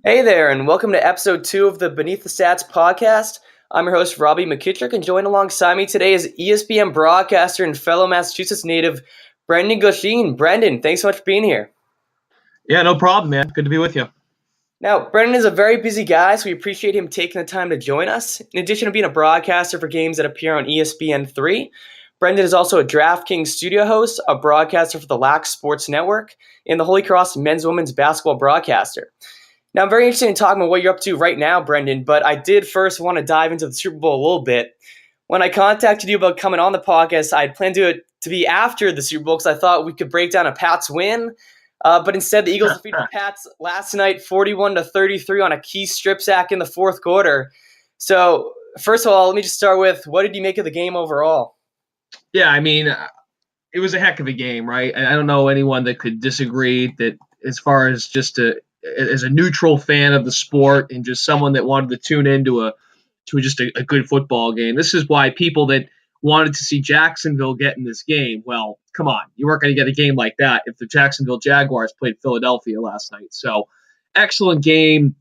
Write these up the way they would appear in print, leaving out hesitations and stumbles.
Hey there, and welcome to episode 2 of the Beneath the Stats podcast. I'm your host, Robby McKittrick, and joined alongside me today is ESPN broadcaster and fellow Massachusetts native, Brendan Glasheen. Brendan, thanks so much for being here. Yeah, no problem, man. Good to be with you. Now, Brendan is a very busy guy, so we appreciate him taking the time to join us. In addition to being a broadcaster for games that appear on ESPN3, Brendan is also a DraftKings studio host, a broadcaster for the Lax Sports Network, and the Holy Cross men's women's basketball broadcaster. Now, I'm very interested in talking about what you're up to right now, Brendan, but I did first want to dive into the Super Bowl a little bit. When I contacted you about coming on the podcast, I had planned it to be after the Super Bowl because I thought we could break down a Pats win. But instead, the Eagles defeated the Pats last night 41-33 on a key strip sack in the fourth quarter. So, first of all, let me just start with, what did you make of the game overall? Yeah, I mean, it was a heck of a game, right? And I don't know anyone that could disagree that as far as as a neutral fan of the sport and just someone that wanted to tune into a good football game. This is why people that wanted to see Jacksonville get in this game, well, come on, you weren't going to get a game like that if the Jacksonville Jaguars played Philadelphia last night. So, excellent game.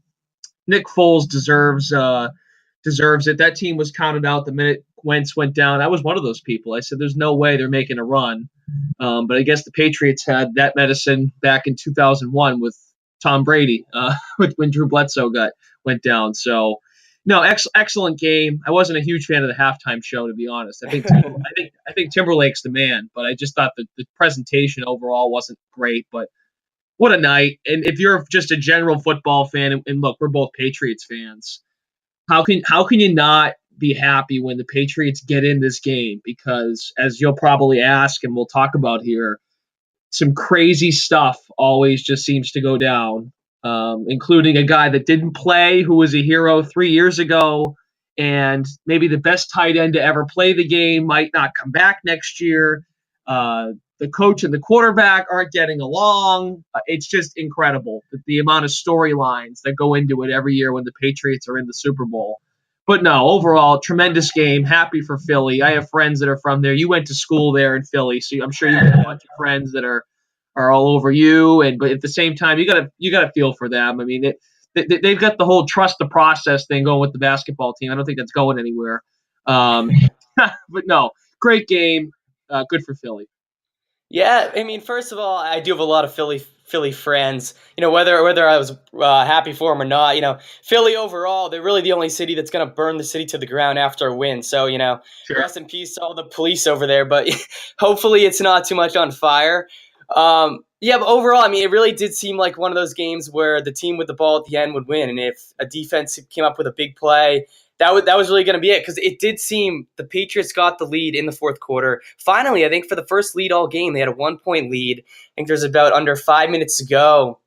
Nick Foles deserves it. That team was counted out the minute Wentz went down. I was one of those people. I said, "There's no way they're making a run." But I guess the Patriots had that medicine back in 2001 with Tom Brady when Drew Bledsoe went down. So, no, excellent game. I wasn't a huge fan of the halftime show, to be honest. I think Timberlake's the man, but I just thought the presentation overall wasn't great. But what a night! And if you're just a general football fan, and look, we're both Patriots fans, how can you not be happy when the Patriots get in this game? Because as you'll probably ask, and we'll talk about here, some crazy stuff always just seems to go down, including a guy that didn't play, who was a hero 3 years ago, and maybe the best tight end to ever play the game might not come back next year. The coach and the quarterback aren't getting along. It's just incredible the amount of storylines that go into it every year when the Patriots are in the Super Bowl. But no, overall, tremendous game. Happy for Philly. I have friends that are from there. You went to school there in Philly, so I'm sure you have a bunch of friends that are all over you. But at the same time, you gotta feel for them. I mean, they've got the whole trust the process thing going with the basketball team. I don't think that's going anywhere. But no, great game. Good for Philly. Yeah, I mean, first of all, I do have a lot of Philly friends. Whether I was happy for them or not, Philly overall, they're really the only city that's going to burn the city to the ground after a win. So, Sure. rest in peace to all the police over there. But hopefully it's not too much on fire. Yeah, but overall, I mean, it really did seem like one of those games where the team with the ball at the end would win. And if a defense came up with a big play, that was really going to be it, because it did seem the Patriots got the lead in the fourth quarter. Finally, I think for the first lead all game, they had a 1-point lead. I think there's about under 5 minutes to go.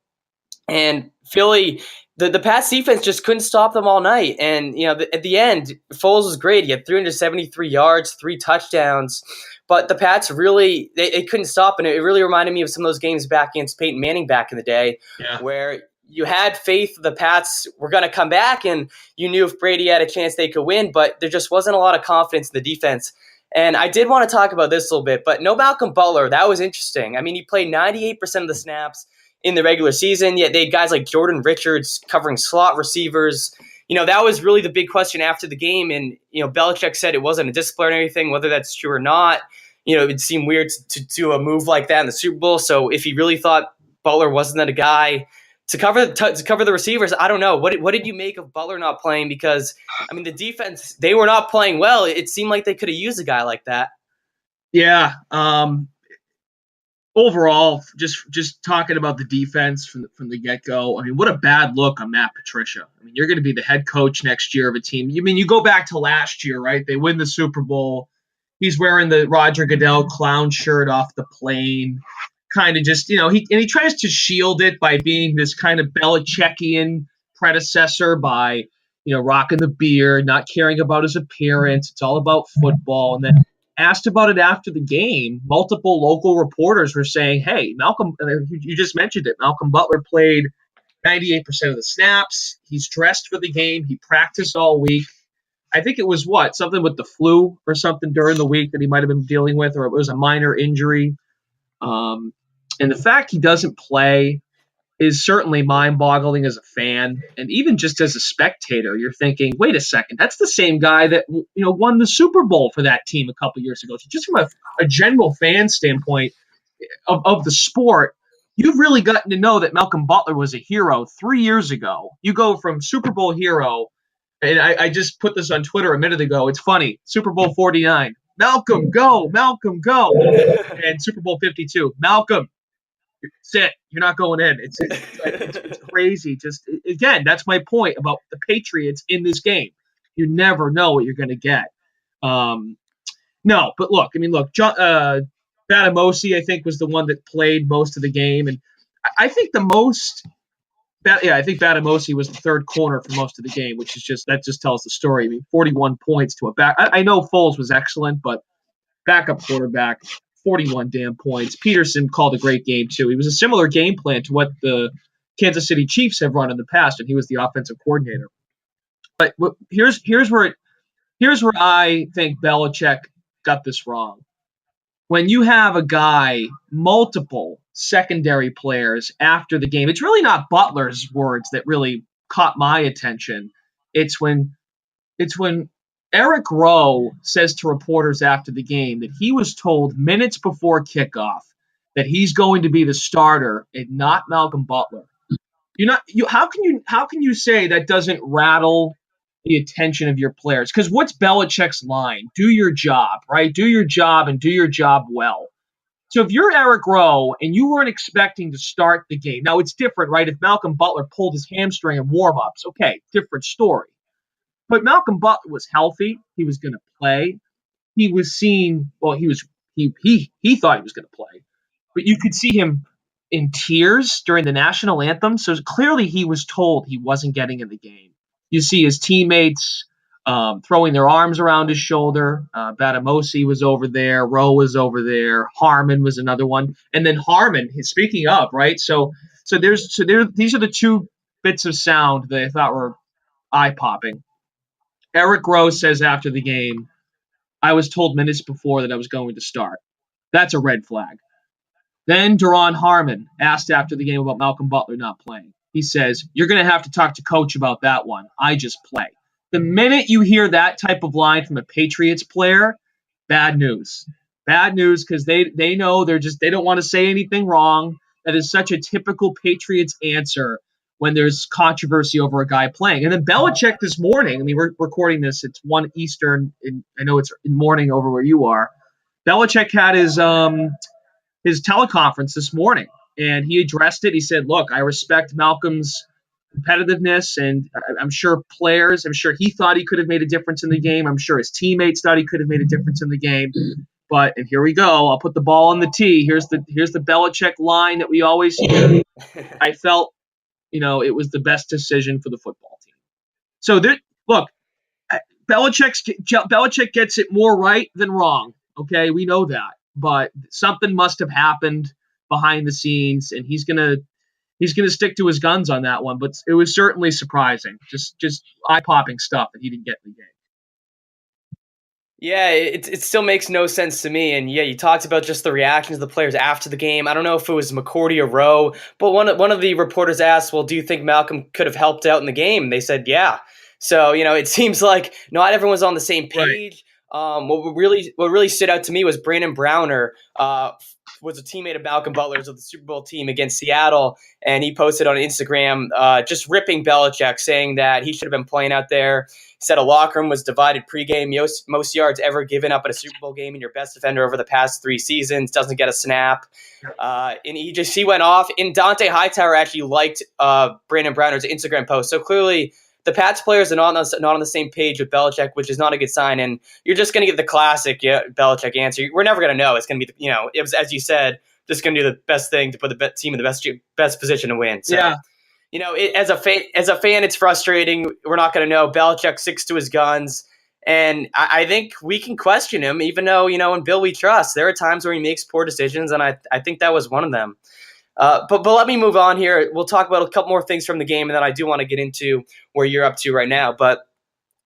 And Philly, the Pats defense just couldn't stop them all night. And, at the end, Foles was great. He had 373 yards, 3 touchdowns. But the Pats really, they couldn't stop. And it really reminded me of some of those games back against Peyton Manning back in the day, where you had faith the Pats were going to come back, and you knew if Brady had a chance they could win, but there just wasn't a lot of confidence in the defense. And I did want to talk about this a little bit, but no Malcolm Butler. That was interesting. I mean, he played 98% of the snaps in the regular season, yet they had guys like Jordan Richards covering slot receivers. That was really the big question after the game, and, Belichick said it wasn't a disciplinary thing, whether that's true or not. It would seem weird to do a move like that in the Super Bowl, so if he really thought Butler wasn't that a guy to cover the receivers, I don't know. What did you make of Butler not playing? Because, I mean, the defense, they were not playing well. It seemed like they could have used a guy like that. Yeah. Overall, just talking about the defense from the get-go, I mean, what a bad look on Matt Patricia. I mean, you're going to be the head coach next year of a team. You go back to last year, right? They win the Super Bowl. He's wearing the Roger Goodell clown shirt off the plane. Kind of just, he tries to shield it by being this kind of Belichickian predecessor by, rocking the beard, not caring about his appearance. It's all about football. And then asked about it after the game, multiple local reporters were saying, hey, Malcolm, you just mentioned it, Malcolm Butler played 98% of the snaps. He's dressed for the game. He practiced all week. I think it was something with the flu or something during the week that he might have been dealing with, or it was a minor injury. And the fact he doesn't play, is certainly mind-boggling as a fan, and even just as a spectator, you're thinking, wait a second, that's the same guy that won the Super Bowl for that team a couple years ago. So just from a general fan standpoint of the sport, you've really gotten to know that Malcolm Butler was a hero 3 years ago. You go from Super Bowl hero, and I just put this on Twitter a minute ago. It's funny, Super Bowl 49, Malcolm, go, Malcolm, go, and Super Bowl 52, Malcolm, sit. You're not going in. It's crazy. Just again, that's my point about the Patriots in this game. You never know what you're going to get. No, but look, Batamosi, I think, was the one that played most of the game, and I think I think Batamosi was the third corner for most of the game, which is that just tells the story. I mean, 41 points to a back. I know Foles was excellent, but backup quarterback, 41 damn points. Peterson called a great game, too. He was a similar game plan to what the Kansas City Chiefs have run in the past, and he was the offensive coordinator. But here's where I think Belichick got this wrong. When you have a guy, multiple secondary players after the game, it's really not Butler's words that really caught my attention. It's when Eric Rowe says to reporters after the game that he was told minutes before kickoff that he's going to be the starter and not Malcolm Butler. How can you say that doesn't rattle the attention of your players? Because what's Belichick's line? Do your job, right? Do your job and do your job well. So if you're Eric Rowe and you weren't expecting to start the game, now it's different, right? If Malcolm Butler pulled his hamstring in warm-ups, okay, different story. But Malcolm Butler was healthy. He was going to play. He was seen. Well, he thought he was going to play, but you could see him in tears during the national anthem. So clearly, he was told he wasn't getting in the game. You see his teammates throwing their arms around his shoulder. Batamosi was over there. Rowe was over there. Harmon was another one. And then Harmon, speaking of, right? So these are the two bits of sound that I thought were eye-popping. Eric Rowe says after the game, I was told minutes before that I was going to start. That's a red flag. Then Duron Harmon asked after the game about Malcolm Butler not playing. He says, you're going to have to talk to coach about that one. I just play. The minute you hear that type of line from a Patriots player, bad news. Bad news because they know they don't want to say anything wrong. That is such a typical Patriots answer when there's controversy over a guy playing. And then Belichick this morning, I mean, we're recording this, it's 1 Eastern, I know it's in morning over where you are. Belichick had his teleconference this morning, and he addressed it. He said, look, I respect Malcolm's competitiveness, and I'm sure he thought he could have made a difference in the game. I'm sure his teammates thought he could have made a difference in the game. But, and here we go, I'll put the ball on the tee. Here's the Belichick line that we always hear. I felt it was the best decision for the football team. So, look, Belichick gets it more right than wrong. Okay, we know that. But something must have happened behind the scenes, and he's gonna stick to his guns on that one. But it was certainly surprising, just eye-popping stuff that he didn't get in the game. Yeah, it still makes no sense to me. And yeah, you talked about just the reactions of the players after the game. I don't know if it was McCourty or Rowe, but one of the reporters asked, well, do you think Malcolm could have helped out in the game? They said, yeah. So, it seems like not everyone's on the same page. Right. What really stood out to me was Brandon Browner was a teammate of Malcolm Butler's of the Super Bowl team against Seattle, and he posted on Instagram just ripping Belichick, saying that he should have been playing out there. He said a locker room was divided pregame. Most yards ever given up at a Super Bowl game, and your best defender over the past 3 seasons doesn't get a snap. And he went off. And Dante Hightower actually liked Brandon Browner's Instagram post. So clearly the Pats players are not on the same page with Belichick, which is not a good sign. And you're just going to get the classic Belichick answer. We're never going to know. It's going to be, it was, as you said, just going to do the best thing to put the team in the best position to win. So, yeah. As a fan, it's frustrating. We're not going to know. Belichick sticks to his guns. And I think we can question him, even though, in Bill we trust. There are times where he makes poor decisions, and I think that was one of them. But let me move on here. We'll talk about a couple more things from the game, and then I do want to get into where you're up to right now. But,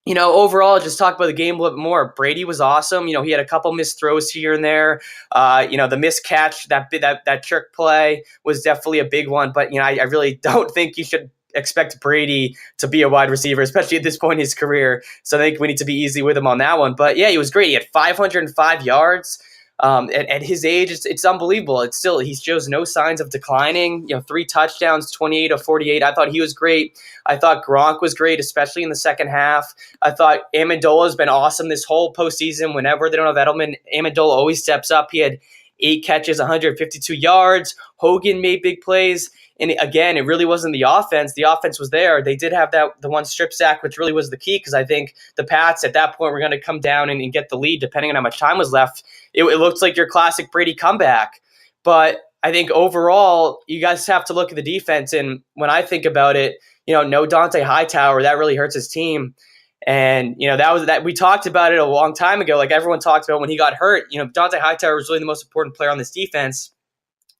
overall, just talk about the game a little bit more. Brady was awesome. He had a couple missed throws here and there. The missed catch, that trick play was definitely a big one. But I really don't think you should expect Brady to be a wide receiver, especially at this point in his career. So I think we need to be easy with him on that one. But yeah, he was great. He had 505 yards. At his age, it's unbelievable. He shows no signs of declining. 3 touchdowns, 28 of 48. I thought he was great. I thought Gronk was great, especially in the second half. I thought Amendola has been awesome this whole postseason. Whenever they don't have Edelman, Amendola always steps up. He had 8 catches, 152 yards. Hogan made big plays. And again, it really wasn't the offense. The offense was there. They did have the one strip sack, which really was the key, because I think the Pats at that point were going to come down and get the lead, depending on how much time was left. It looked like your classic Brady comeback. But I think overall, you guys have to look at the defense. And when I think about it, no Dante Hightower, that really hurts his team. And that we talked about it a long time ago. Like everyone talked about when he got hurt. Dante Hightower was really the most important player on this defense.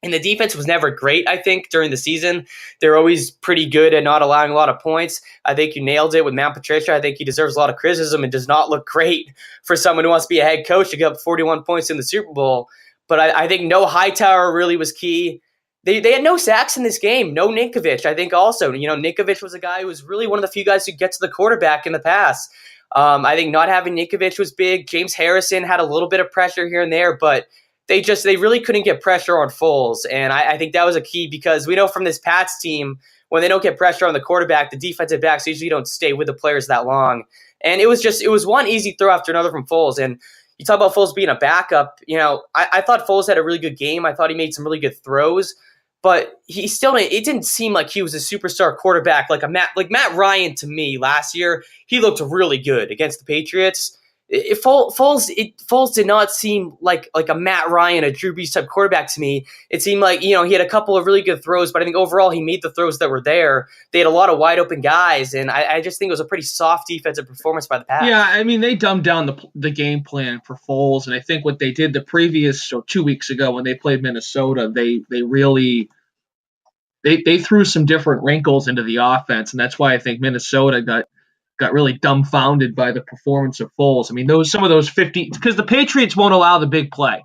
And the defense was never great, I think, during the season. They're always pretty good at not allowing a lot of points. I think you nailed it with Matt Patricia. I think he deserves a lot of criticism and does not look great for someone who wants to be a head coach to get up 41 points in the Super Bowl. But I think no Hightower really was key. They had no sacks in this game. No Ninkovich, I think also. Ninkovich was a guy who was really one of the few guys who get to the quarterback in the past. I think not having Ninkovich was big. James Harrison had a little bit of pressure here and there, but they really couldn't get pressure on Foles. And I think that was a key, because we know from this Pats team, when they don't get pressure on the quarterback, the defensive backs usually don't stay with the players that long. And it was one easy throw after another from Foles. And you talk about Foles being a backup. I thought Foles had a really good game. I thought he made some really good throws. But it didn't seem like he was a superstar quarterback like Matt Ryan. To me, last year, he looked really good against the Patriots. Foles did not seem like a Matt Ryan, a Drew Brees type quarterback to me. It seemed like, he had a couple of really good throws, but I think overall he made the throws that were there. They had a lot of wide open guys, and I just think it was a pretty soft defensive performance by the Pats. Yeah, I mean, they dumbed down the game plan for Foles, and I think what they did the previous 2 weeks ago when they played Minnesota, they really they threw some different wrinkles into the offense, and that's why I think Minnesota got really dumbfounded by the performance of Foles. I mean, some of those 50, because the Patriots won't allow the big play,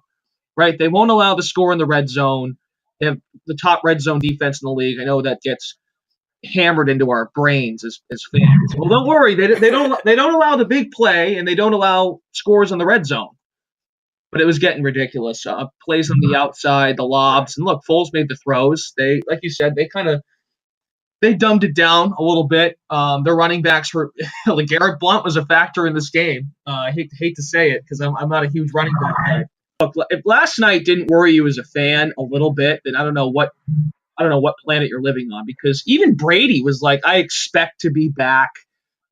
right? They won't allow the score in the red zone. They have the top red zone defense in the league. I know that gets hammered into our brains as fans. Well, don't worry, they don't allow the big play, and they don't allow scores in the red zone. But it was getting ridiculous. Plays on the outside, the lobs, and look, Foles made the throws. They, like you said, they dumbed it down a little bit. Their running backs were like Garrett Blount was a factor in this game. I hate to say it, because I'm not a huge running back guy. Look, if last night didn't worry you as a fan a little bit, then I don't know what planet you're living on, because even Brady was like, I expect to be back.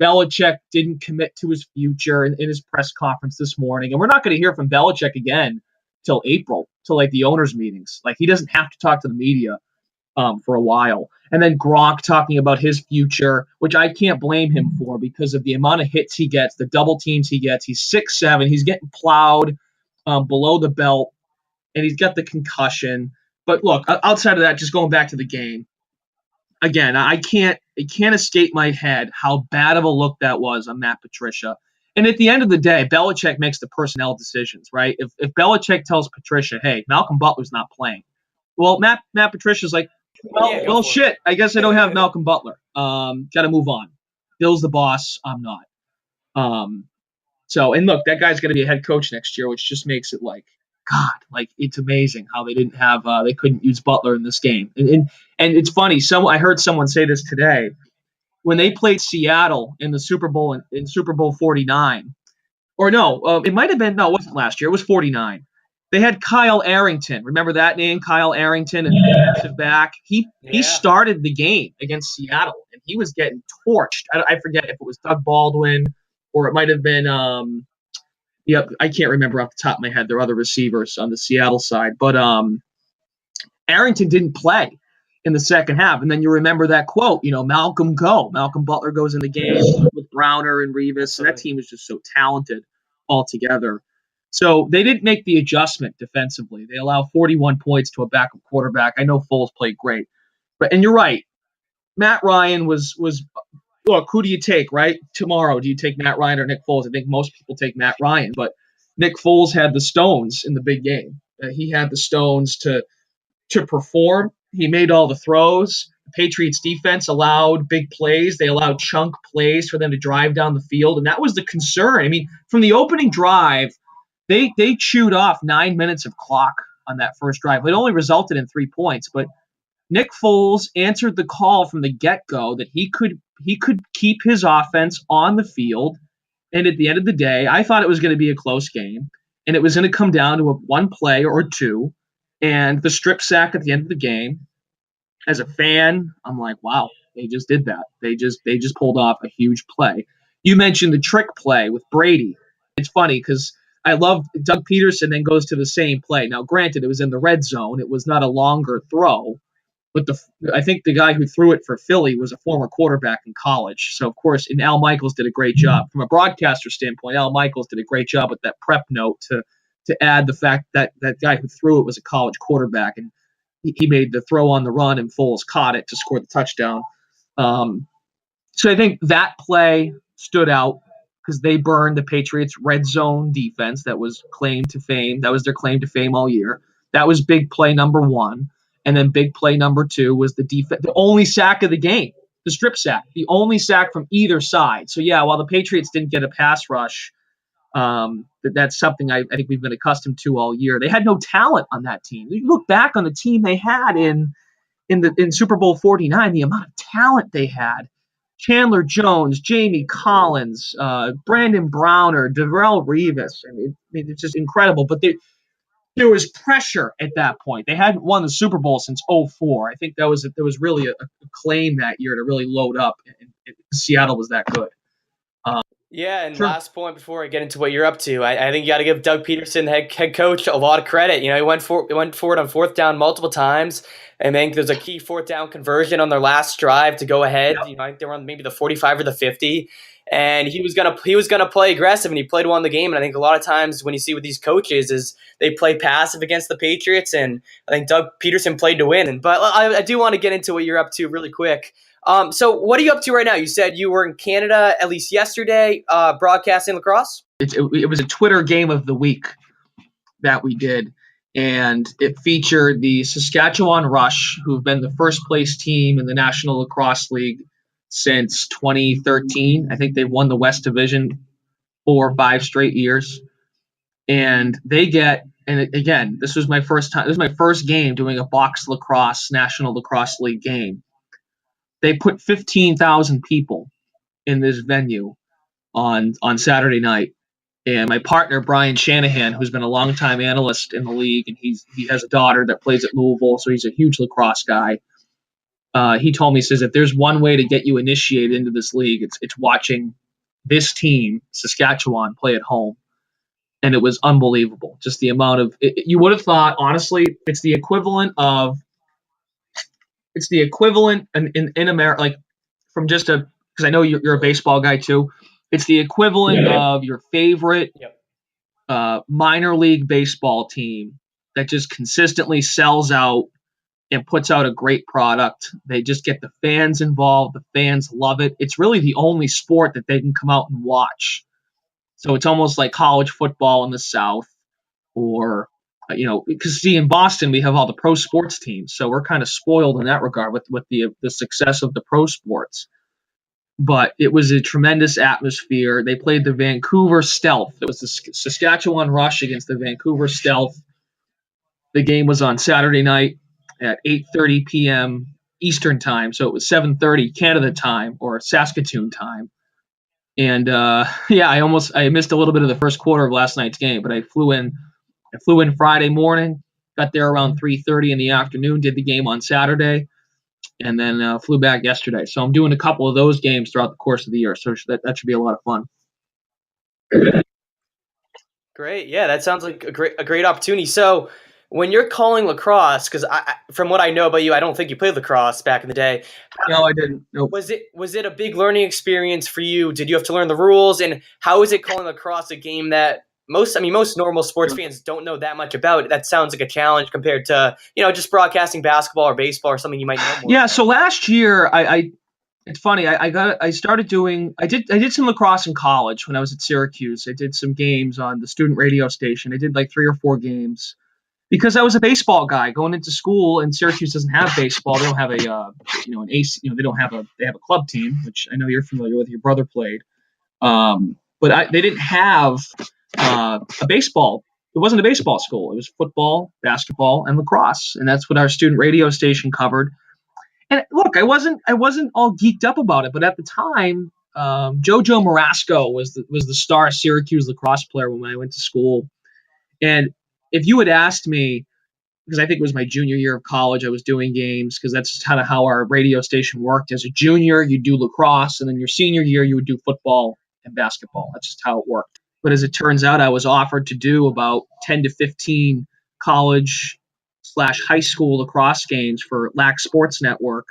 Belichick didn't commit to his future in his press conference this morning, and we're not going to hear from Belichick again till April, till like the owners' meetings. Like, he doesn't have to talk to the media for a while. And then Gronk talking about his future, which I can't blame him for, because of the amount of hits he gets, the double teams he gets. He's 6'7", he's getting plowed below the belt, and he's got the concussion. But look, outside of that, just going back to the game, again, it can't escape my head how bad of a look that was on Matt Patricia. And at the end of the day, Belichick makes the personnel decisions, right? If Belichick tells Patricia, hey, Malcolm Butler's not playing, well, Matt Patricia's like, well, shit, I guess I don't have Malcolm Butler. Got to move on. Bill's the boss. I'm not. And look, that guy's going to be a head coach next year, which just makes it like, God, like, it's amazing how they couldn't use Butler in this game. And it's funny. I heard someone say this today. When they played Seattle in the Super Bowl, in Super Bowl 49, or no, it might have been, no, it wasn't last year. It was 49. They had Kyle Arrington. Remember that name, Kyle Arrington, and defensive back. He started the game against Seattle, and he was getting torched. I forget if it was Doug Baldwin or it might have been I can't remember off the top of my head. There are other receivers on the Seattle side, but Arrington didn't play in the second half. And then you remember that quote, Malcolm Butler goes in the game with Browner and Revis, and that team was just so talented altogether. So they didn't make the adjustment defensively. They allow 41 points to a backup quarterback. I know Foles played great, and you're right. Matt Ryan was look, who do you take, right? Tomorrow, do you take Matt Ryan or Nick Foles? I think most people take Matt Ryan, but Nick Foles had the stones in the big game. He had the stones to perform. He made all the throws. The Patriots defense allowed big plays. They allowed chunk plays for them to drive down the field, and that was the concern. I mean, from the opening drive, they chewed off 9 minutes of clock on that first drive. It only resulted in 3 points, but Nick Foles answered the call from the get-go that he could keep his offense on the field. And at the end of the day, I thought it was going to be a close game, and it was going to come down to one play or two, and the strip sack at the end of the game. As a fan, I'm like, wow, they just did that. They just pulled off a huge play. You mentioned the trick play with Brady. It's funny because I love Doug Peterson then goes to the same play. Now, granted, it was in the red zone. It was not a longer throw. But I think the guy who threw it for Philly was a former quarterback in college. So, of course, and Al Michaels did a great job. From a broadcaster standpoint, Al Michaels did a great job with that prep note to add the fact that that guy who threw it was a college quarterback. And he made the throw on the run, and Foles caught it to score the touchdown. So I think that play stood out because they burned the Patriots' red zone defense that was claimed to fame. That was their claim to fame all year. That was big play number one. And then big play number two was the only sack of the game, the strip sack, the only sack from either side. So, yeah, while the Patriots didn't get a pass rush, that's something I think we've been accustomed to all year. They had no talent on that team. You look back on the team they had in Super Bowl 49, the amount of talent they had. Chandler Jones, Jamie Collins, Brandon Browner, Darrelle Revis. I mean, it's just incredible. But there was pressure at that point. They hadn't won the Super Bowl since '04. I think there was really a claim that year to really load up, and Seattle was that good. Yeah, and last point before I get into what you're up to, I think you got to give Doug Peterson, head coach, a lot of credit. You know, he went forward on fourth down multiple times. I think there's a key fourth down conversion on their last drive to go ahead. Yep. You know, I think they were on maybe the 45 or the 50, and he was gonna play aggressive, and he played well in the game. And I think a lot of times when you see with these coaches is they play passive against the Patriots, and I think Doug Peterson played to win. But I do want to get into what you're up to really quick. So what are you up to right now? You said you were in Canada at least yesterday, broadcasting lacrosse? It was a Twitter game of the week that we did, and it featured the Saskatchewan Rush, who've been the first place team in the National Lacrosse League since 2013. I think they've won the West Division 4 or 5 straight years. And again, this was my first time. This was my first game doing a box lacrosse National Lacrosse League game. They put 15,000 people in this venue on Saturday night. And my partner, Brian Shanahan, who's been a longtime analyst in the league, and he has a daughter that plays at Louisville, so he's a huge lacrosse guy. He told me, he says, if there's one way to get you initiated into this league, it's watching this team, Saskatchewan, play at home. And it was unbelievable. Just the amount of you would have thought, honestly, it's the equivalent in America, like from just because I know you're a baseball guy too. It's the equivalent of your favorite minor league baseball team that just consistently sells out and puts out a great product. They just get the fans involved. The fans love it. It's really the only sport that they can come out and watch. So it's almost like college football in the South, or because see, in Boston we have all the pro sports teams, so we're kind of spoiled in that regard with the success of the pro sports. But it was a tremendous atmosphere. They played the Vancouver Stealth. It was the Saskatchewan Rush against the Vancouver Stealth. The game was on Saturday night at 8:30 p.m. Eastern time, so it was 7:30 Canada time or Saskatoon time. And I missed a little bit of the first quarter of last night's game, but I flew in Friday morning, got there around 3:30 in the afternoon, did the game on Saturday, and then flew back yesterday. So I'm doing a couple of those games throughout the course of the year. So that should be a lot of fun. Great. Yeah, that sounds like a great opportunity. So when you're calling lacrosse, because from what I know about you, I don't think you played lacrosse back in the day. No, I didn't. Nope. Was it a big learning experience for you? Did you have to learn the rules? And how is it calling lacrosse, a game that most normal sports fans don't know that much about? That sounds like a challenge compared to, just broadcasting basketball or baseball or something you might know more. Yeah, so last year It's funny. I did some lacrosse in college when I was at Syracuse. I did some games on the student radio station. I did like 3 or 4 games because I was a baseball guy going into school, and Syracuse doesn't have baseball. They don't have a an AC. They have a club team, which I know you're familiar with. Your brother played, but they didn't have a baseball. It wasn't a baseball school. It was football, basketball, and lacrosse, and that's what our student radio station covered. And look, I wasn't all geeked up about it, but at the time, JoJo Marasco was the star Syracuse lacrosse player when I went to school. And if you had asked me, because I think it was my junior year of college, I was doing games because that's kind of how our radio station worked. As a junior, you do lacrosse, and then your senior year, you would do football and basketball. That's just how it worked. But as it turns out, I was offered to do about 10 to 15 college/high school lacrosse games for LAC Sports Network.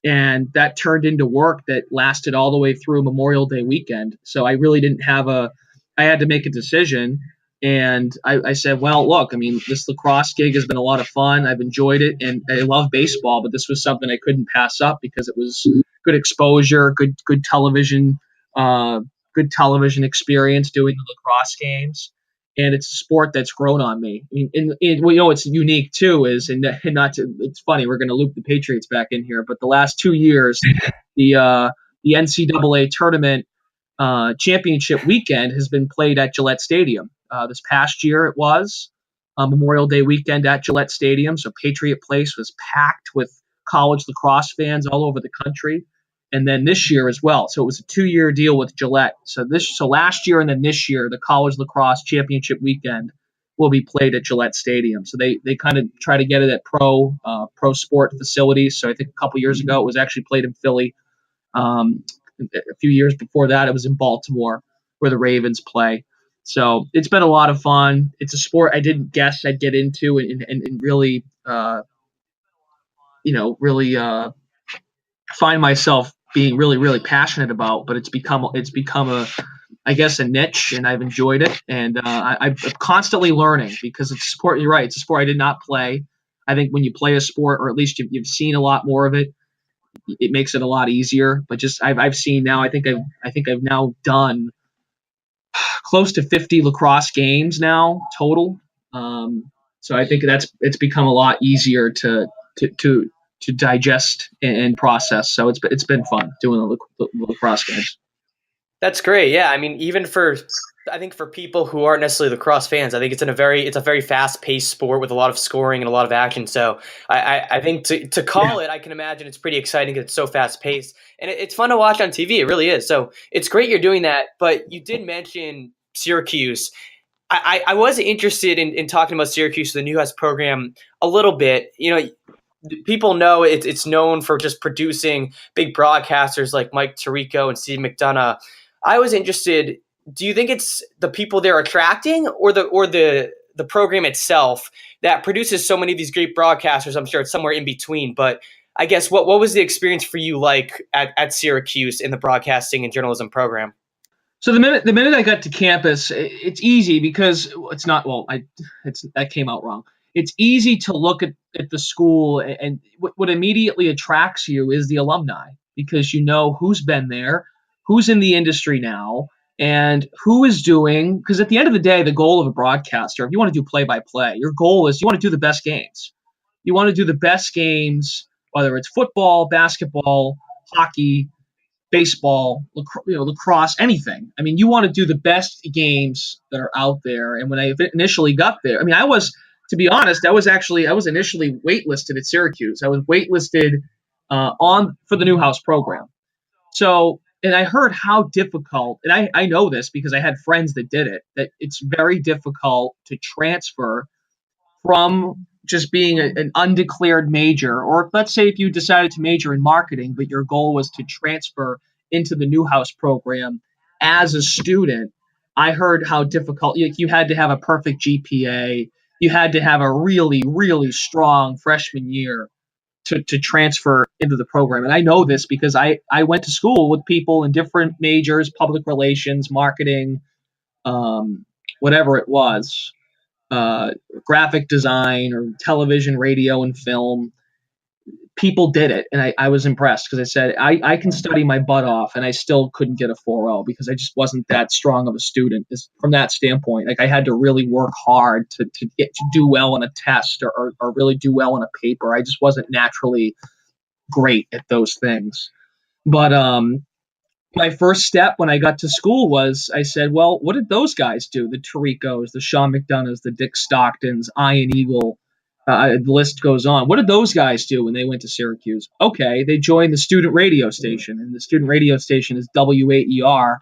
And that turned into work that lasted all the way through Memorial Day weekend. So I really didn't have I had to make a decision. And I said, well, look, I mean, this lacrosse gig has been a lot of fun. I've enjoyed it, and I love baseball, but this was something I couldn't pass up because it was good exposure, good television, good television experience doing the lacrosse games. And it's a sport that's grown on me. I mean, it's unique too it's funny, we're going to loop the Patriots back in here, but the last 2 years, the NCAA tournament championship weekend has been played at Gillette Stadium. This past year it was Memorial Day weekend at Gillette Stadium, so Patriot Place was packed with college lacrosse fans all over the country. And then this year as well. So it was a 2-year deal with Gillette. So last year and then this year, the college lacrosse championship weekend will be played at Gillette Stadium. So they kind of try to get it at pro sport facilities. So I think a couple years ago it was actually played in Philly. A few years before that, it was in Baltimore where the Ravens play. So it's been a lot of fun. It's a sport I didn't guess I'd get into and really, find myself being really, really passionate about, but it's become I guess, a niche, and I've enjoyed it. And I'm constantly learning because it's a sport. You're right. It's a sport I did not play. I think when you play a sport, or at least you've seen a lot more of it, it makes it a lot easier. But just I've seen now. I think I've now done close to 50 lacrosse games now total. So I think it's become a lot easier to digest and process. So it's been fun doing the lacrosse games. That's great. Yeah, I mean, I think for people who aren't necessarily lacrosse fans, I think it's a very fast paced sport with a lot of scoring and a lot of action. So I think to call it, I can imagine it's pretty exciting because it's so fast paced, and it's fun to watch on TV. It really is. So it's great you're doing that. But you did mention Syracuse. I was interested in talking about Syracuse, the Newhouse program, a little bit. People know it's known for just producing big broadcasters like Mike Tirico and Steve McDonough. I was interested, do you think it's the people they're attracting or the program itself that produces so many of these great broadcasters? I'm sure it's somewhere in between, but I guess what was the experience for you like at Syracuse in the broadcasting and journalism program? So the minute I got to campus, it's easy because it's not, that came out wrong. It's easy to look at the school, and what immediately attracts you is the alumni, because you know who's been there, who's in the industry now, and who is doing, because at the end of the day, the goal of a broadcaster, if you want to do play-by-play, your goal is you want to do the best games. You want to do the best games, whether it's football, basketball, hockey, baseball, lacrosse, anything. I mean, you want to do the best games that are out there. And when I initially got there, I mean, to be honest, I was initially waitlisted at Syracuse. I was waitlisted for the Newhouse program. So, and I heard how difficult, and I know this because I had friends that did it, that it's very difficult to transfer from just being an undeclared major, or let's say if you decided to major in marketing, but your goal was to transfer into the Newhouse program as a student. I heard how difficult you had to have a perfect GPA. You had to have a really, really strong freshman year to transfer into the program. And I know this because I went to school with people in different majors, public relations, marketing, whatever it was. Graphic design or television, radio, and film. people did it, and I was impressed because I said I can study my butt off, and I still couldn't get a 4.0 because I just wasn't that strong of a student from that standpoint. Like I had to really work hard to get to do well on a test or really do well on a paper. I just wasn't naturally great at those things. But my first step when I got to school was I said, well, what did those guys do? The Tiricos, the Sean McDonoughs, the Dick Stocktons, Ian Eagle, the list goes on. What did those guys do when they went to Syracuse? Okay, they joined the student radio station, and the student radio station is WAER.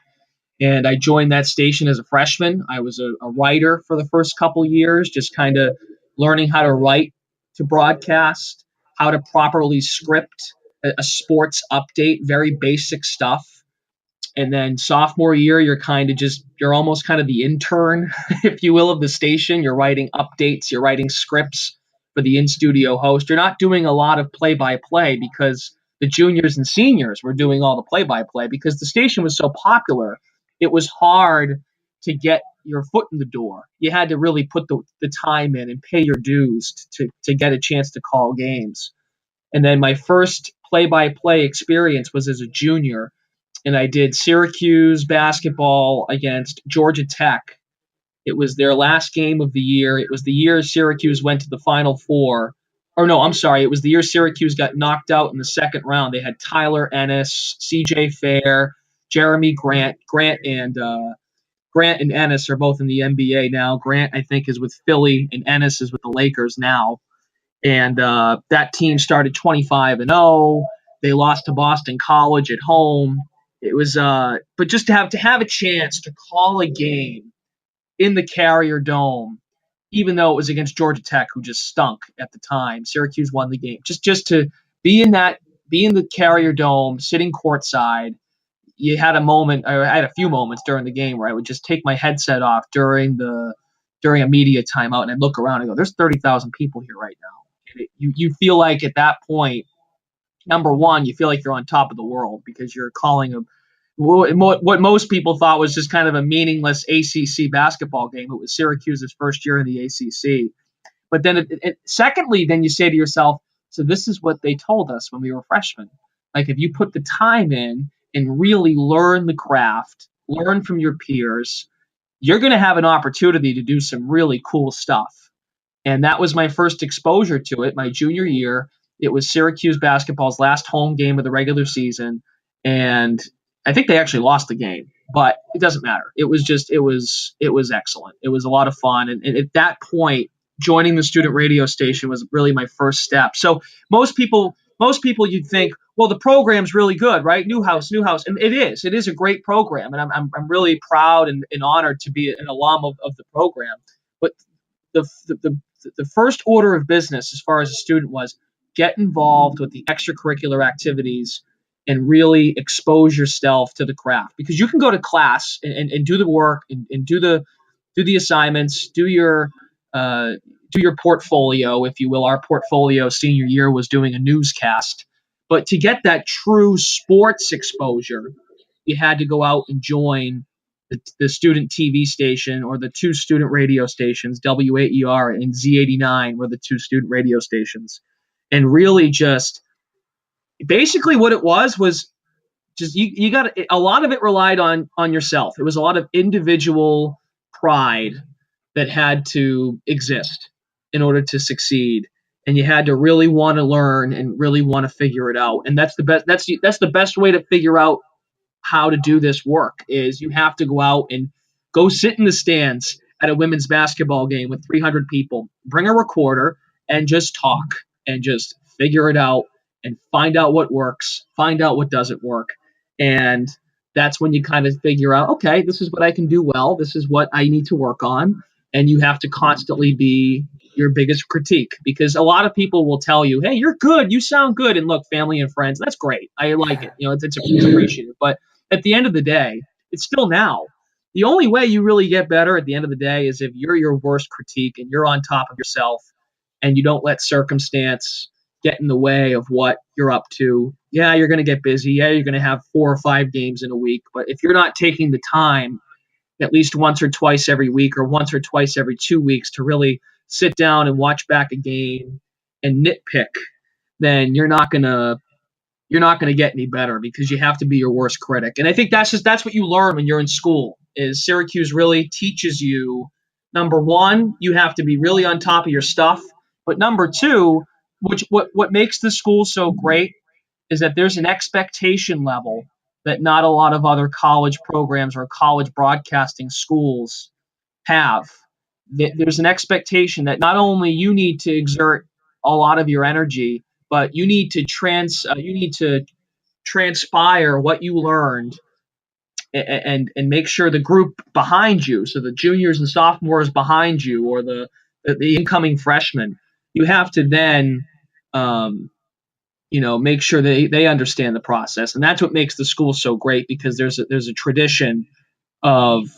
And I joined that station as a freshman. I was a writer for the first couple years, just kind of learning how to write to broadcast, how to properly script a sports update, very basic stuff. And then sophomore year, you're almost kind of the intern, if you will, of the station. You're writing updates, you're writing scripts for the in-studio host. You're not doing a lot of play-by-play because the juniors and seniors were doing all the play-by-play because the station was so popular. It was hard to get your foot in the door. You had to really put the time in and pay your dues to get a chance to call games. And then my first play-by-play experience was as a junior, and I did Syracuse basketball against Georgia Tech. It was their last game of the year. It was the year Syracuse went to the Final Four. Or no, I'm sorry. It was the year Syracuse got knocked out in the second round. They had Tyler Ennis, C.J. Fair, Jeremy Grant. Grant and Ennis are both in the NBA now. Grant, I think, is with Philly, and Ennis is with the Lakers now. And that team started 25-0. They lost to Boston College at home. It was, but just to have a chance to call a game in the Carrier Dome, even though it was against Georgia Tech, who just stunk at the time. Syracuse won the game. Just to be in the Carrier Dome, sitting courtside. You had a moment, or I had a few moments during the game where I would just take my headset off during a media timeout, and I'd look around and go, "There's 30,000 people here right now." You feel like at that point, number one, you feel like you're on top of the world because you're calling what most people thought was just kind of a meaningless ACC basketball game. It was Syracuse's first year in the ACC. But then, secondly, then you say to yourself, so this is what they told us when we were freshmen. Like if you put the time in and really learn the craft, learn from your peers, you're going to have an opportunity to do some really cool stuff. And that was my first exposure to it. My junior year, it was Syracuse basketball's last home game of the regular season. And I think they actually lost the game, but it doesn't matter. It was excellent. It was a lot of fun. And at that point, joining the student radio station was really my first step. So most people you'd think, well, the program's really good, right? Newhouse. And it is a great program. And I'm really proud and honored to be an alum of the program. But the first order of business as far as a student was get involved with the extracurricular activities and really expose yourself to the craft, because you can go to class and do the work and do the assignments, do your portfolio, if you will. Our portfolio senior year was doing a newscast, but to get that true sports exposure, you had to go out and join the student TV station or the two student radio stations, WAER and Z89 were the two student radio stations. And really just basically what it was just you got a lot of it relied on yourself. It was a lot of individual pride that had to exist in order to succeed. And you had to really want to learn and really want to figure it out. And that's the best way to figure out how to do this work is you have to go out and go sit in the stands at a women's basketball game with 300 people, bring a recorder and just talk and just figure it out and find out what works, find out what doesn't work. And that's when you kind of figure out, okay, this is what I can do well. This is what I need to work on. And you have to constantly be your biggest critique, because a lot of people will tell you, hey, you're good. You sound good. And look, family and friends, that's great. I like it. It's appreciated. But at the end of the day, it's still now. The only way you really get better at the end of the day is if you're your worst critique and you're on top of yourself and you don't let circumstance get in the way of what you're up to. Yeah, you're going to get busy. Yeah, you're going to have 4 or 5 games in a week. But if you're not taking the time at least once or twice every week or once or twice every 2 weeks to really sit down and watch back a game and nitpick then you're not gonna get any better, because you have to be your worst critic. And I think that's what you learn when you're in school. Is Syracuse really teaches you, number one, you have to be really on top of your stuff, but number two, what makes the school so great is that there's an expectation level that not a lot of other college programs or college broadcasting schools have. There's an expectation that not only you need to exert a lot of your energy, but you need to transpire what you learned, and make sure the group behind you, so the juniors and sophomores behind you, or the incoming freshmen, you have to then make sure they understand the process. And that's what makes the school so great, because there's a tradition of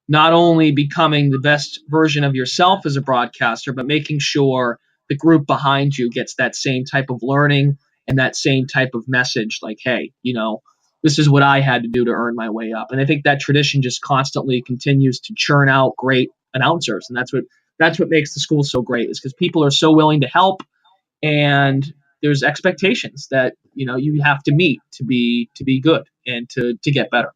not only becoming the best version of yourself as a broadcaster, but making sure the group behind you gets that same type of learning and that same type of message, like, hey, this is what I had to do to earn my way up. And I think that tradition just constantly continues to churn out great announcers. And that's what makes the school so great, is because people are so willing to help, and there's expectations that you have to meet to be good and to get better.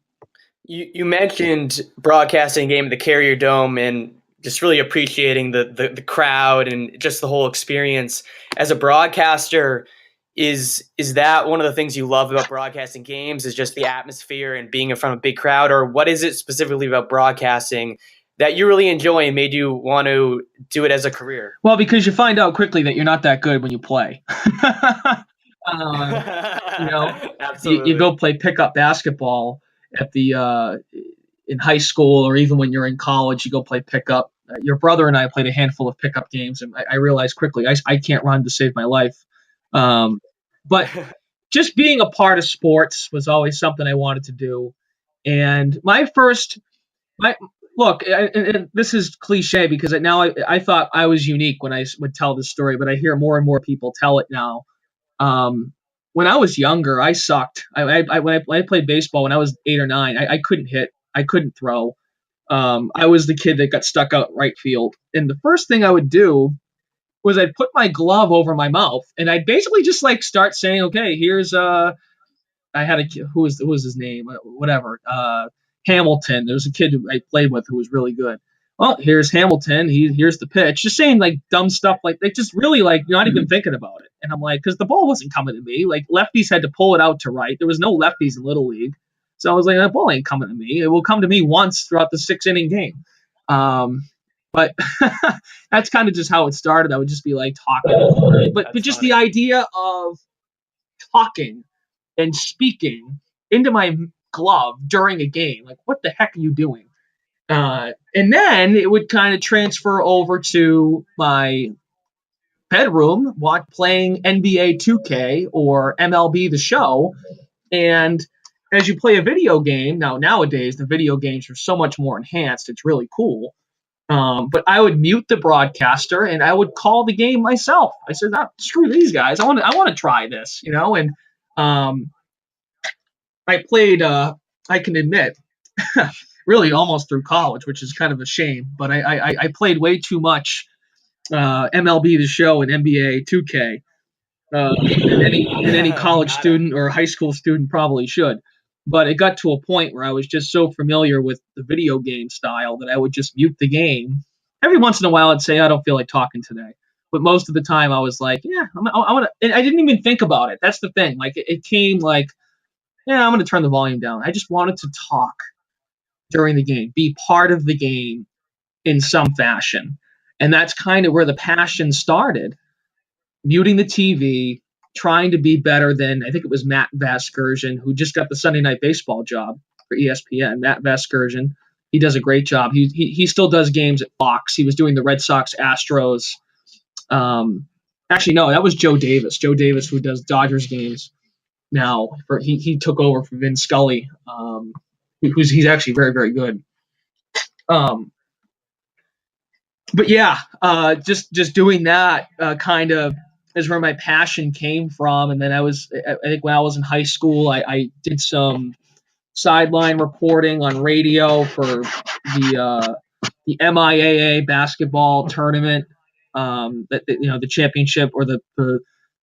You mentioned broadcasting a game at the Carrier Dome and just really appreciating the crowd and just the whole experience. As a broadcaster, is that one of the things you love about broadcasting games, is just the atmosphere and being in front of a big crowd? Or what is it specifically about broadcasting that you really enjoy and made you want to do it as a career? Well, because you find out quickly that you're not that good when you play. You go play pickup basketball in high school, or even when you're in college, you go play pickup. Your brother and I played a handful of pickup games, and I realized quickly I can't run to save my life. But just being a part of sports was always something I wanted to do. And look, and this is cliche, because now I thought I was unique when I would tell this story, but I hear more and more people tell it now. When I was younger, I sucked. When I played baseball when I was 8 or 9, I couldn't hit. I couldn't throw. I was the kid that got stuck out right field. And the first thing I would do was I'd put my glove over my mouth, and I'd basically just start saying, okay, here's I had who was his name? Whatever. Hamilton. There was a kid who I played with who was really good. Well, here's Hamilton. Here's the pitch. Just saying dumb stuff, just really not even thinking about it. And I'm because the ball wasn't coming to me. Lefties had to pull it out to right. There was no lefties in Little League. So I was that ball ain't coming to me. It will come to me once throughout the 6-inning game. But that's kind of just how it started. I would just be talking. But just funny. The idea of talking and speaking into my glove during a game, what the heck are you doing? And then it would kind of transfer over to my bedroom, playing NBA 2K or MLB The Show. And as you play a video game, nowadays the video games are so much more enhanced. It's really cool. But I would mute the broadcaster and I would call the game myself. I said, screw these guys. I want to try this, And I played. I can admit, really almost through college, which is kind of a shame. But I played way too much MLB The Show and NBA 2K. Any college student or high school student probably should. But it got to a point where I was just so familiar with the video game style that I would just mute the game. Every once in a while, I'd say, I don't feel like talking today. But most of the time, I was I want to. And I didn't even think about it. That's the thing. It came I'm going to turn the volume down. I just wanted to talk during the game, be part of the game in some fashion. And that's kind of where the passion started. Muting the TV, trying to be better than, I think it was Matt Vasgersian, who just got the Sunday Night Baseball job for ESPN. Matt Vasgersian, he does a great job. He still does games at Fox. He was doing the Red Sox Astros. Actually, no, that was Joe Davis. Joe Davis, who does Dodgers games now. He took over from Vin Scully, he's actually very, very good. But yeah, just doing that kind of is where my passion came from. And then I think when I was in high school, I did some sideline reporting on radio for the MIAA basketball tournament, the championship or the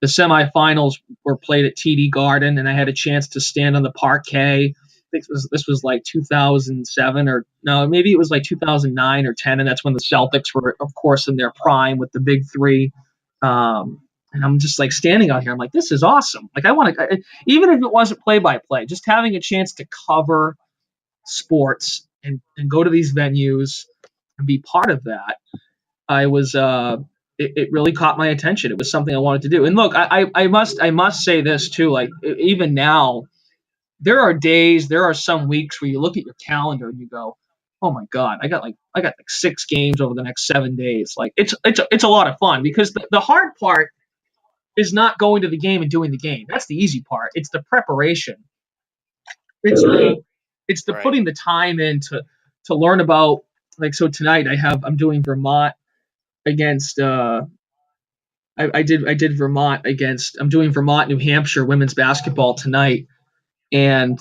the semifinals were played at TD Garden, and I had a chance to stand on the parquet. I think this was like 2007 or no, maybe it was like 2009 or 10, and that's when the Celtics were, of course, in their prime with the big three. And I'm just like standing out here. I'm like, this is awesome. Like I want to, even if it wasn't play by play, just having a chance to cover sports and go to these venues and be part of that. I was it really caught my attention. It was something I wanted to do. And look, I must say this too. Like even now, there are some weeks where you look at your calendar and you go, oh my God, I got like 6 games over the next 7 days. Like it's a lot of fun because the hard part is not going to the game and doing the game. That's the easy part. It's the preparation. It's the putting the time in to learn about, like, so tonight I'm doing Vermont against I did Vermont against I'm doing Vermont New Hampshire women's basketball tonight, and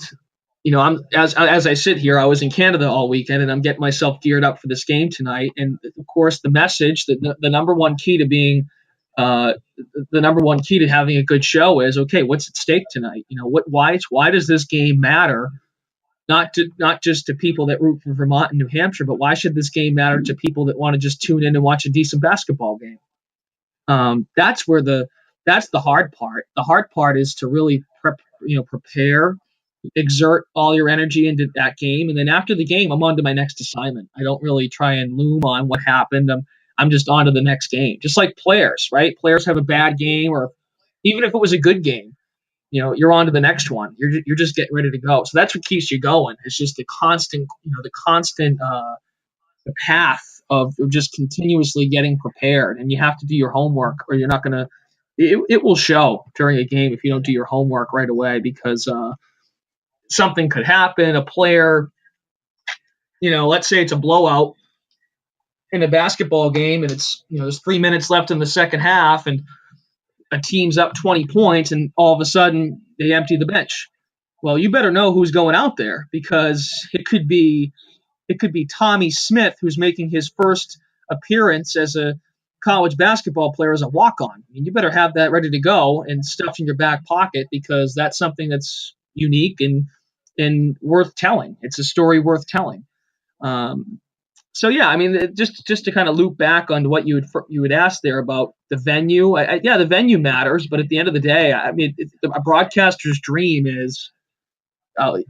I'm as I sit here, I was in Canada all weekend, and I'm getting myself geared up for this game tonight. And of course, the message that the number one key to being the number one key to having a good show is, okay, what's at stake tonight? Why does this game matter? Not just to people that root for Vermont and New Hampshire, but why should this game matter to people that want to just tune in and watch a decent basketball game? That's the hard part. The hard part is to really prepare, exert all your energy into that game, and then after the game, I'm on to my next assignment. I don't really try and loom on what happened. I'm just on to the next game. Just like players, right? Players have a bad game, or even if it was a good game, you're on to the next one. You're just getting ready to go. So that's what keeps you going. It's just the constant the path of just continuously getting prepared. And you have to do your homework, or you're not gonna. It will show during a game if you don't do your homework right away, because something could happen. A player, let's say it's a blowout in a basketball game, and it's there's 3 minutes left in the second half, and a team's up 20 points, and all of a sudden they empty the bench. Well, you better know who's going out there, because it could be Tommy Smith, who's making his first appearance as a college basketball player as a walk-on. I mean, you better have that ready to go and stuffed in your back pocket, because that's something that's unique and worth telling. It's a story worth telling. So yeah, I mean, just to kind of loop back on what you would ask there about the venue. The venue matters, but at the end of the day, I mean, a broadcaster's dream is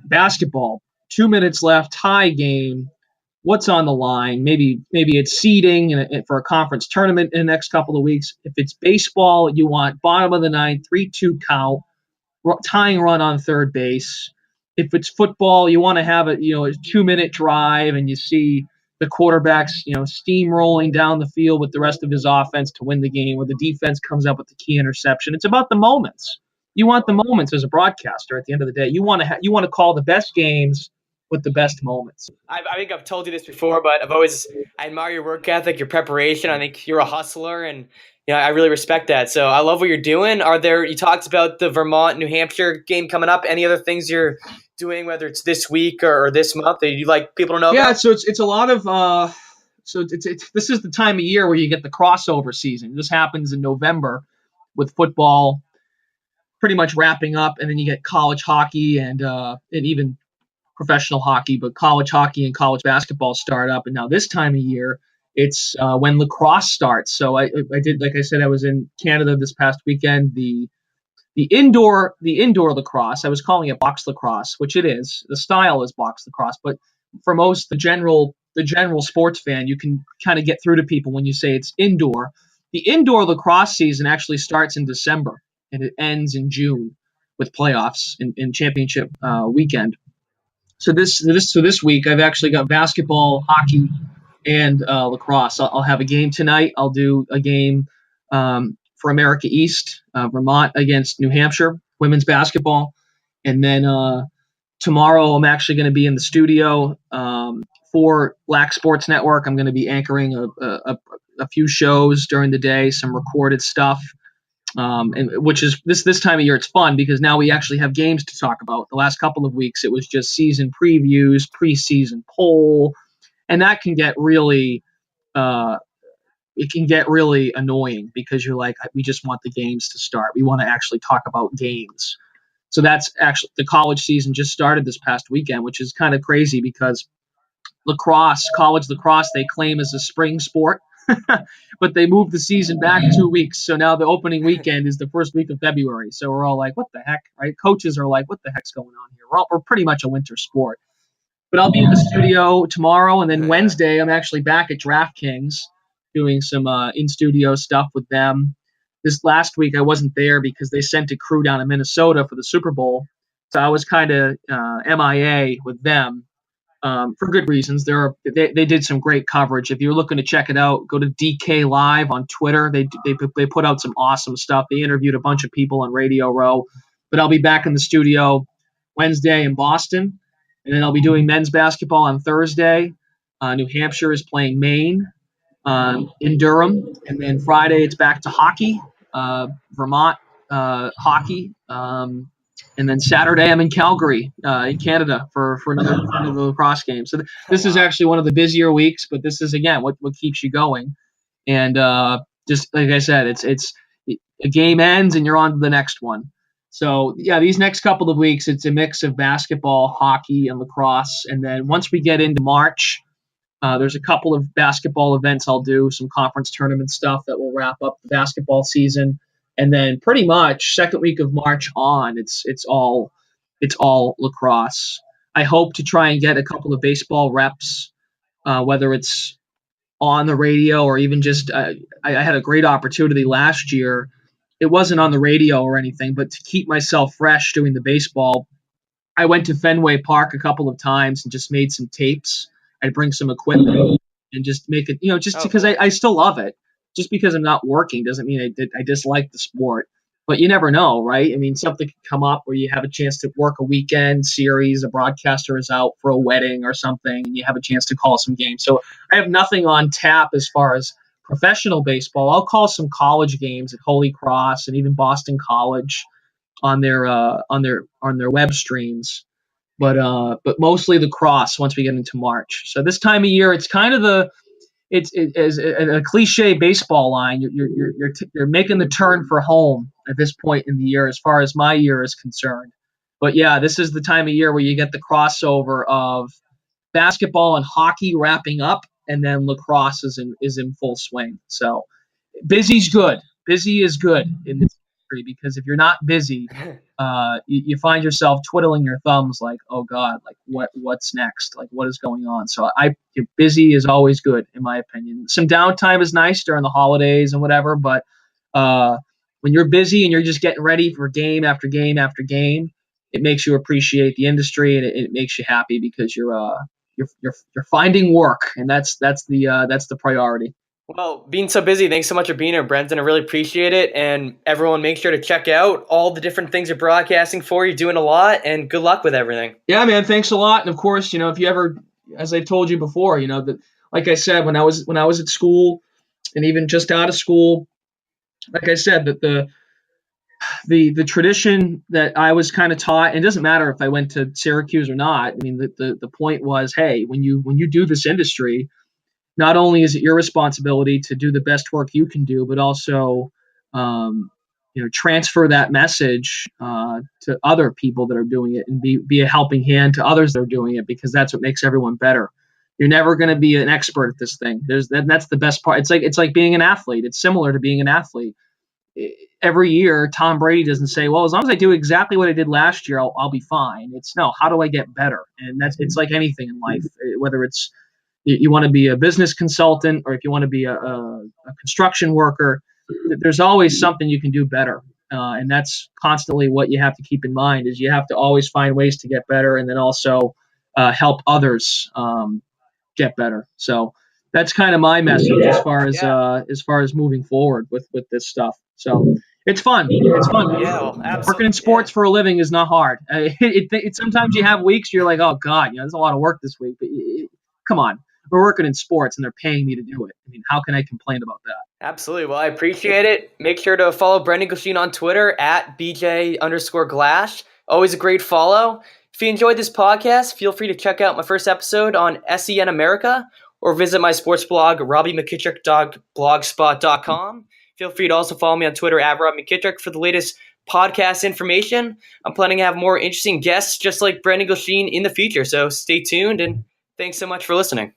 basketball. 2 minutes left, tie game. What's on the line? Maybe it's seeding for a conference tournament in the next couple of weeks. If it's baseball, you want bottom of the ninth, 3-2 count, tying run on third base. If it's football, you want to have a 2-minute drive, and you see the quarterback's steamrolling down the field with the rest of his offense to win the game, or the defense comes up with the key interception. It's about the moments. You want the moments as a broadcaster. At the end of the day, you want to call the best games with the best moments. I think I've told you this before, but I admire your work ethic, your preparation. I think you're a hustler, and I really respect that. So I love what you're doing. You talked about the Vermont New Hampshire game coming up. Any other things you're doing, whether it's this week or this month, that you'd like people to know about? Yeah, so it's a lot of this is the time of year where you get the crossover season. This happens in November with football pretty much wrapping up, and then you get college hockey and even professional hockey, but college hockey and college basketball start up. And now this time of year, it's when lacrosse starts. So I did, like I said, I was in Canada this past weekend. The indoor lacrosse, I was calling it box lacrosse, which it is. The style is box lacrosse, but for the general sports fan, you can kind of get through to people when you say it's indoor. The indoor lacrosse season actually starts in December, and it ends in June with playoffs in championship weekend. So this week, I've actually got basketball, hockey, and lacrosse. I'll have a game tonight. I'll do a game for America East, Vermont against New Hampshire, women's basketball. And then tomorrow, I'm actually going to be in the studio for Black Sports Network. I'm going to be anchoring a few shows during the day, some recorded stuff. And which is this time of year, it's fun because now we actually have games to talk about. The last couple of weeks, it was just season previews, preseason poll, and that can get really it can get really annoying because you're like, we just want the games to start. We want to actually talk about games. So that's actually the college season just started this past weekend, which is kind of crazy because college lacrosse, they claim as a spring sport, but they moved the season back 2 weeks. So now the opening weekend is the first week of February. So we're all like, what the heck, right? Coaches are like, what the heck's going on here? We're pretty much a winter sport. But I'll be in the studio tomorrow, and then Wednesday I'm actually back at DraftKings doing some in-studio stuff with them. This last week I wasn't there because they sent a crew down to Minnesota for the Super Bowl. So I was kind of MIA with them. For good reasons. They did some great coverage. If you're looking to check it out, go to DK Live on Twitter. They put out some awesome stuff. They interviewed a bunch of people on Radio Row. But I'll be back in the studio Wednesday in Boston, and then I'll be doing men's basketball on Thursday. New Hampshire is playing Maine in Durham, and then Friday it's back to hockey, Vermont hockey. And then Saturday, I'm in Calgary, in Canada, for another lacrosse game. So this is actually one of the busier weeks, but this is, again, what keeps you going. And just like I said, it's a game ends and you're on to the next one. So, yeah, these next couple of weeks, it's a mix of basketball, hockey, and lacrosse. And then once we get into March, there's a couple of basketball events I'll do, some conference tournament stuff that will wrap up the basketball season. And then pretty much second week of March on, it's all lacrosse. I hope to try and get a couple of baseball reps, whether it's on the radio or even just I had a great opportunity last year. It wasn't on the radio or anything, but to keep myself fresh doing the baseball, I went to Fenway Park a couple of times and just made some tapes. I'd bring some equipment and just make it, just because I still love it. Just because I'm not working doesn't mean I dislike the sport. But you never know, right? I mean, something could come up where you have a chance to work a weekend series, a broadcaster is out for a wedding or something, and you have a chance to call some games. So I have nothing on tap as far as professional baseball. I'll call some college games at Holy Cross and even Boston College on their web streams. But mostly lacrosse once we get into March. So this time of year, it's kind of it's a cliche baseball line. You're making the turn for home at this point in the year, as far as my year is concerned. But yeah, this is the time of year where you get the crossover of basketball and hockey wrapping up, and then lacrosse is in full swing. So busy's good. Busy is good in this industry, because if you're not busy, you find yourself twiddling your thumbs like, oh God, like what's next? Like, what is going on? So busy is always good, in my opinion. Some downtime is nice during the holidays and whatever, but when you're busy and you're just getting ready for game after game after game, it makes you appreciate the industry, and it makes you happy because you're finding work, and that's the priority. Well, being so busy, thanks so much for being here, Brendan. I really appreciate it. And everyone, make sure to check out all the different things you're broadcasting for. You're doing a lot, and good luck with everything. Yeah, man, thanks a lot. And of course, if you ever, as I told you before, that, like I said, when I was at school, and even just out of school, like I said, that the tradition that I was kind of taught, and it doesn't matter if I went to Syracuse or not. I mean, the point was, hey, when you do this industry, not only is it your responsibility to do the best work you can do, but also, transfer that message to other people that are doing it, and be a helping hand to others that are doing it, because that's what makes everyone better. You're never going to be an expert at this thing. That's the best part. It's like being an athlete. It's similar to being an athlete. Every year, Tom Brady doesn't say, well, as long as I do exactly what I did last year, I'll be fine. It's no, how do I get better? And it's like anything in life, whether it's you want to be a business consultant, or if you want to be a construction worker, there's always something you can do better. And that's constantly what you have to keep in mind, is you have to always find ways to get better, and then also help others get better. So that's kind of my message as far as moving forward with this stuff. So it's fun. It's fun. Yeah, well, absolutely. Working in sports for a living is not hard. Sometimes you have weeks you're like, oh God, there's a lot of work this week. But come on. We're working in sports and they're paying me to do it. I mean, how can I complain about that? Absolutely. Well, I appreciate it. Make sure to follow Brendan Glasheen on Twitter at BJ_Glash. Always a great follow. If you enjoyed this podcast, feel free to check out my first episode on SEN America, or visit my sports blog, robbymckitrick.blogspot.com. Feel free to also follow me on Twitter at Robby McKittrick for the latest podcast information. I'm planning to have more interesting guests just like Brendan Glasheen in the future, so stay tuned, and thanks so much for listening.